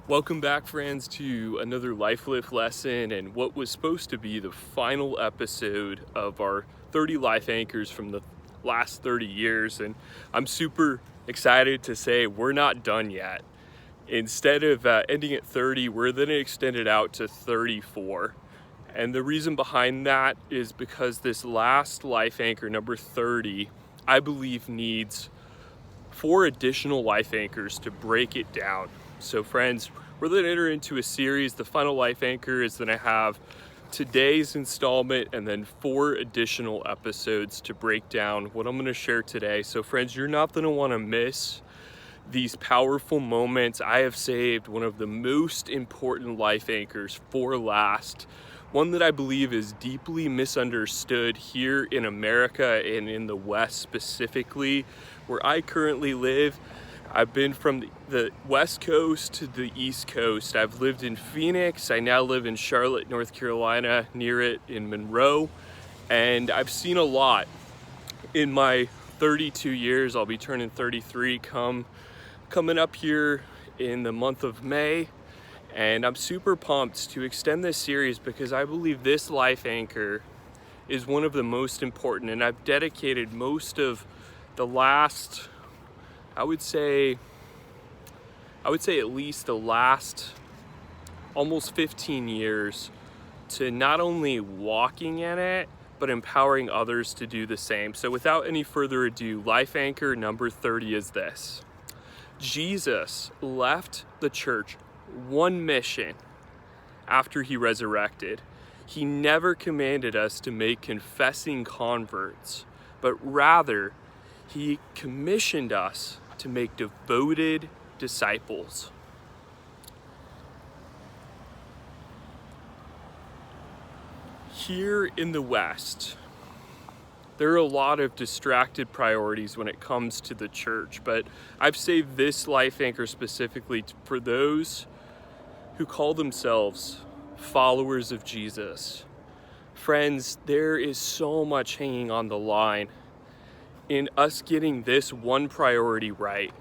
Welcome back, friends, to another Life Lift lesson and what was supposed to be the final episode of our 30 life anchors from the last 30 years. And I'm super excited to say we're not done yet. Instead of ending at 30, we're then extended out to 34. And the reason behind that is because this last life anchor, number 30, I believe needs 4 additional life anchors to break it down. So friends, we're going to enter into a series. The final life anchor is going to have today's installment and then 4 additional episodes to break down what I'm going to share today. So friends, you're not going to want to miss these powerful moments. I have saved one of the most important life anchors for last. One that I believe is deeply misunderstood here in America and in the West specifically, where I currently live. I've been from the West Coast to the East Coast. I've lived in Phoenix. I now live in Charlotte, North Carolina, near it in Monroe. And I've seen a lot in my 32 years. I'll be turning 33 coming up here in the month of May. And I'm super pumped to extend this series because I believe this life anchor is one of the most important. And I've dedicated most of the last, I would say at least the last almost 15 years to not only walking in it, but empowering others to do the same. So without any further ado, life anchor number 30 is this. Jesus left the church one mission after he resurrected. He never commanded us to make confessing converts, but rather he commissioned us to make devoted disciples. Here in the West, there are a lot of distracted priorities when it comes to the church, but I've saved this life anchor specifically for those who call themselves followers of Jesus. Friends, there is so much hanging on the line in us getting this one priority right.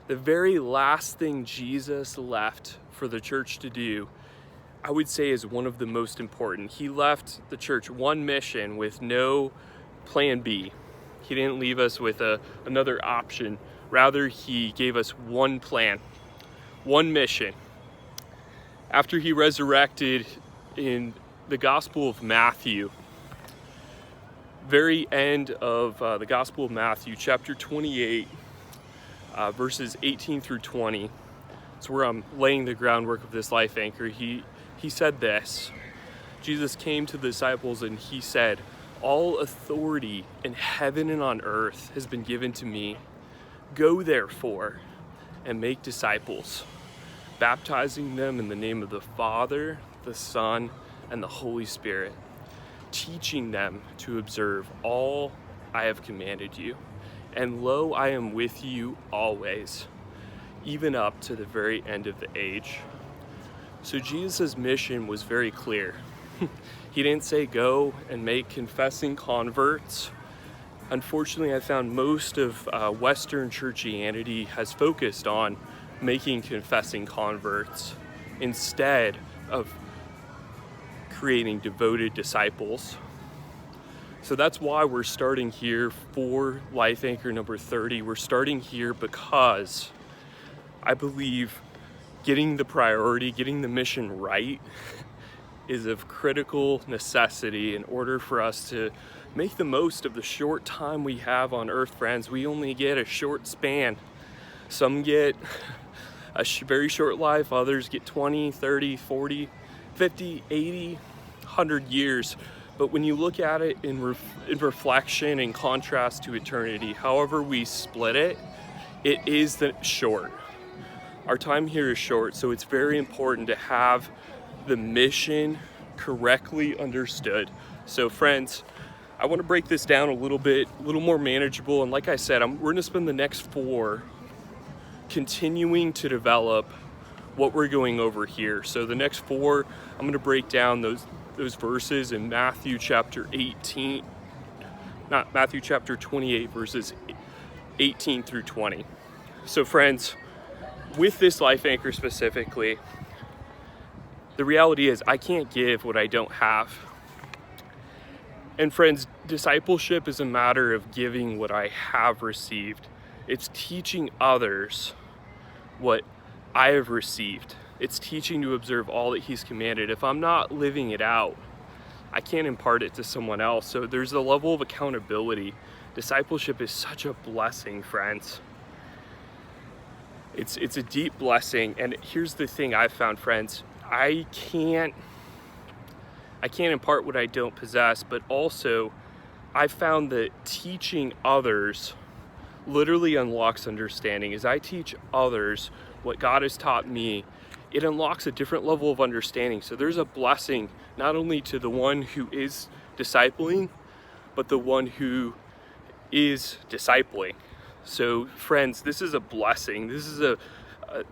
The very last thing Jesus left for the church to do, I would say, is one of the most important. He left the church one mission with no plan B. He didn't leave us with another option. Rather, he gave us one plan, one mission. After he resurrected, in the Gospel of Matthew, very end of the Gospel of Matthew, chapter 28, verses 18 through 20. It's where I'm laying the groundwork of this life anchor. He said this. Jesus came to the disciples and he said, "All authority in heaven and on earth has been given to me. Go therefore and make disciples, baptizing them in the name of the Father, the Son, and the Holy Spirit, teaching them to observe all I have commanded you. And lo, I am with you always, even up to the very end of the age." So Jesus' mission was very clear. He didn't say go and make confessing converts. Unfortunately, I found most of Western churchianity has focused on making confessing converts instead of creating devoted disciples. So that's why we're starting here for life anchor number 30. We're starting here because I believe getting the mission right is of critical necessity in order for us to make the most of the short time we have on earth, friends. We only get a short span. Some get a very short life, others get 20, 30, 40, 50, 80, 100 years. But when you look at it in reflection, in contrast to eternity, however we split it, it is short. Our time here is short, so it's very important to have the mission correctly understood. So friends, I want to break this down a little more manageable. And like I said, we're going to spend the next 4 continuing to develop what we're going over here. So the next 4, I'm going to break down those verses in Matthew chapter 28, verses 18 through 20. So friends, with this life anchor specifically, the reality is I can't give what I don't have. And friends, discipleship is a matter of giving what I have received. It's teaching others what I have received. It's teaching to observe all that he's commanded. If I'm not living it out, I can't impart it to someone else. So there's a level of accountability. Discipleship is such a blessing, friends. It's a deep blessing. And here's the thing I've found, friends. I can't impart what I don't possess, but also I've found that teaching others literally unlocks understanding. As I teach others what God has taught me, it unlocks a different level of understanding. So there's a blessing not only to the one who is discipling, but the one who is discipling. So friends, this is a blessing. This is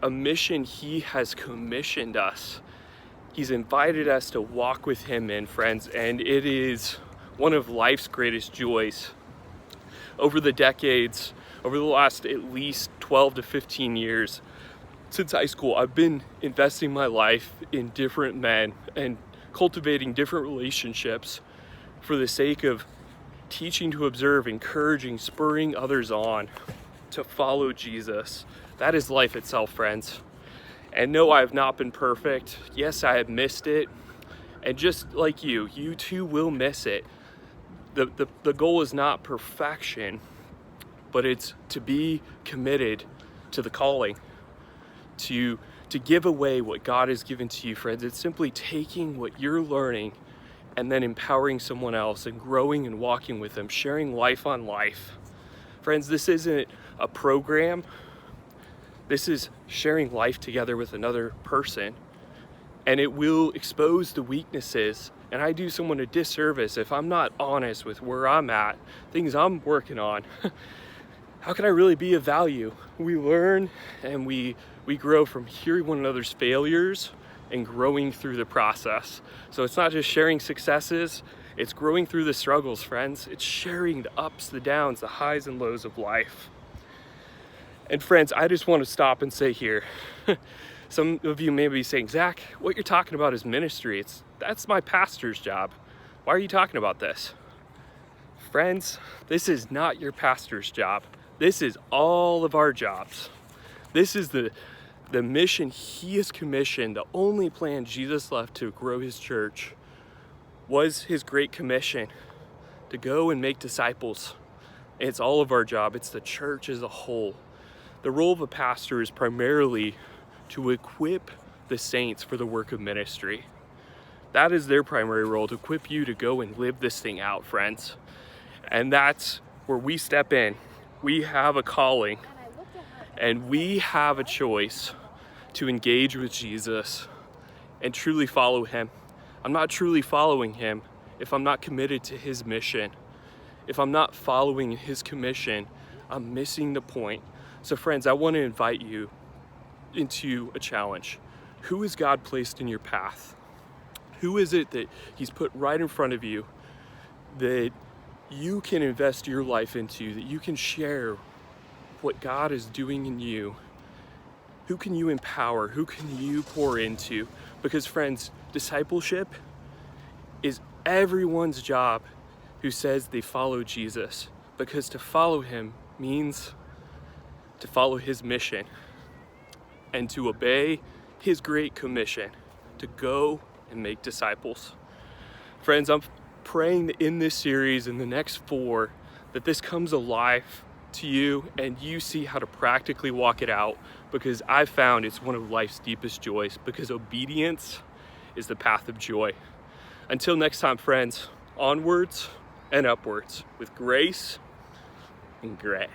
a mission he has commissioned us. He's invited us to walk with him in, friends, and it is one of life's greatest joys. Over the decades, over the last at least 12 to 15 years, since high school, I've been investing my life in different men and cultivating different relationships for the sake of teaching to observe, encouraging, spurring others on to follow Jesus. That is life itself, friends. And no, I have not been perfect. Yes, I have missed it. And just like you too will miss it. The goal is not perfection, but it's to be committed to the calling, to give away what God has given to you, friends. It's simply taking what you're learning and then empowering someone else and growing and walking with them, sharing life on life. Friends, this isn't a program. This is sharing life together with another person, and it will expose the weaknesses. And I do someone a disservice if I'm not honest with where I'm at, things I'm working on. How can I really be of value? We learn and we grow from hearing one another's failures and growing through the process. So it's not just sharing successes, it's growing through the struggles, friends. It's sharing the ups, the downs, the highs and lows of life. And friends, I just want to stop and say here, some of you may be saying, Zach, what you're talking about is ministry. That's my pastor's job. Why are you talking about this? Friends, this is not your pastor's job. This is all of our jobs. This is the mission he has commissioned. The only plan Jesus left to grow his church was his great commission to go and make disciples. It's all of our job. It's the church as a whole. The role of a pastor is primarily to equip the saints for the work of ministry. That is their primary role, to equip you to go and live this thing out, friends. And that's where we step in. We have a calling, and we have a choice to engage with Jesus and truly follow him. I'm not truly following him if I'm not committed to his mission. If I'm not following his commission, I'm missing the point. So friends, I want to invite you into a challenge. Who has God placed in your path? Who is it that he's put right in front of you that you can invest your life into, that you can share what God is doing in you? Who can you empower? Who can you pour into? Because friends, discipleship is everyone's job who says they follow Jesus, because to follow him means to follow his mission and to obey his great commission to go and make disciples. Friends, I'm praying that in this series, in the next 4, that this comes alive to you and you see how to practically walk it out, because I've found it's one of life's deepest joys, because obedience is the path of joy. Until next time, friends, onwards and upwards with grace and gray.